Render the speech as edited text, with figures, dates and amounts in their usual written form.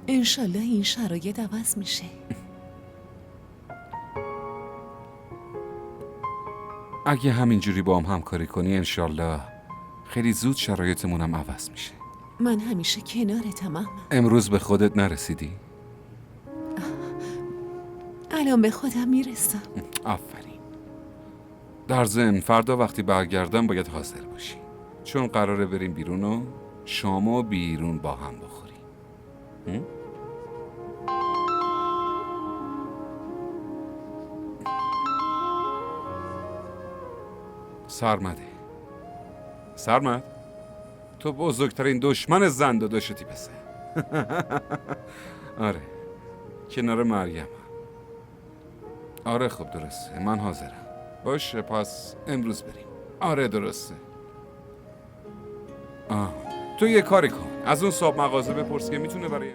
انشالله این شرایط عوض میشه. اگه همینجوری با هم همکاری کنی انشالله خیلی زود شرایطمون هم عوض میشه. من همیشه کنارتم. امروز به خودت نرسیدی؟ الان به خودم میرسم. آفرین. در ضمن فردا وقتی برگردم باید حاضر باشی، چون قراره بریم بیرون و شامو بیرون با هم بخوریم. سرمد تو بزرگترین دشمن زن داداشتی پسر. آره، کنار مریم. آره خب درسته، من حاضرم. باشه پس امروز بریم. آره درسته. تو یه کاری کن، از اون صاحب مغازه بپرس که میتونه برای